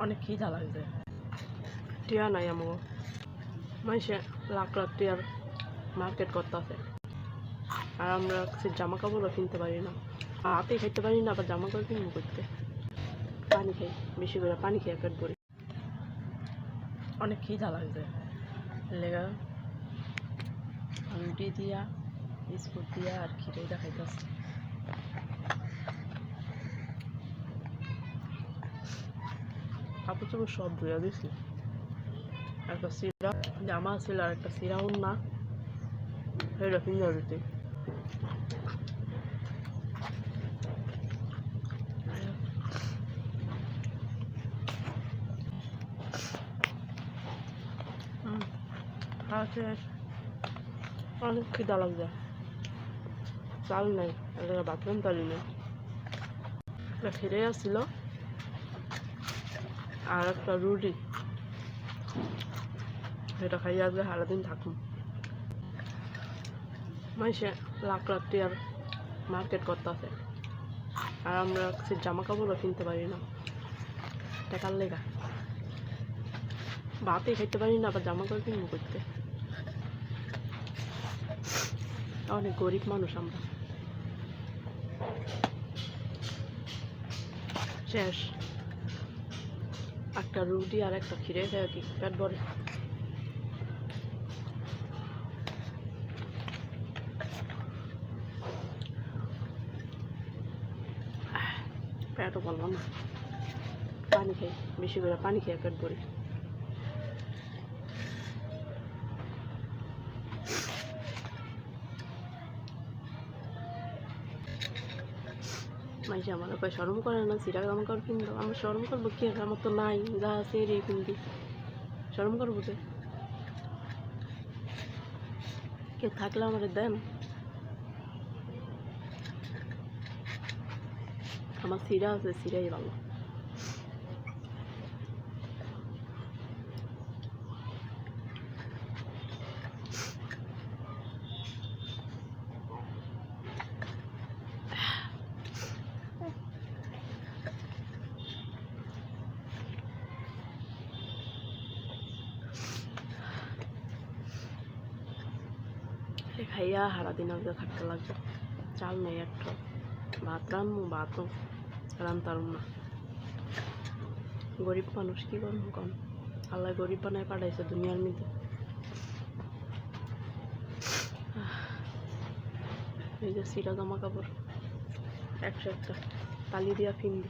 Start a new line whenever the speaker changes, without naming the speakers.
অনেক খিদা লাগছে, টিয়া নাই আমাকে মানুষে লাখ লাখ টিয়ার মার্কেট করতেছে, আর আমরা জামা কাপড়ও কিনতে পারি না, হাতে খাইতে পারি না, আবার জামা কাপড় কিনবো করতে। পানি খাই, বেশি করে পানি খেয়ে পেট ভরি। অনেক খিদা লাগছে লেগা রুটি দিয়া বিস্কুট দিয়া আর খিরে দেখাইতেছে। কাপড় চোপড় সব ধুয়ে দিছি, একটা সিরা জামা ছিল আর একটা সিরা উন্না সেটা কিনে দিতে। অনেক খিদা লাগছে, চাল নাই, বাথরুম তালি নেই, একটা খিরে আসছিল আর একটা রুটি, সেটা খাইয়ে আজকে সারাদিন থাকুন। মানুষে লাখ লাখ টিয়ার মার্কেট করতেছে, আর আমরা জামা কাপড়ও কিনতে পারি না টাকার লেগা, ভাতে খাইতে পারি না, আবার জামা কাপড় কিনবো করতে। অনেক গরিব মানুষ আমরা, শেষ একটা রুটি আর একটা খিরে খেয়ে কি পেট ভরে। পেটও বললাম না, পানি খাই, বেশি করে পানি খেয়ে পেট ভরি। মানুষ আমার কয় শরম করে না, সিরা জামা কাপড় কিনবো, আমার শরম করবো কি, আমার তো নাই, যা আছে এড়িয়ে কিনবি, শরম করবো যে কেউ থাকলে আমার দেন। আমার সিরা আছে, সিরাই ভালো। খাইয়া সারাদিন আজকে থাকতে লাগবে, চাল নেই একটা, ভাত রান্নু ভাতও রান্তারুম না। গরিব মানুষ কি করবো কম, আল্লাহ গরিব বানায় পাঠাইছে দুনিয়ার মধ্যে। এই যে সিরা জামা কাপড় 101টা তালি দিয়া ফিনবি।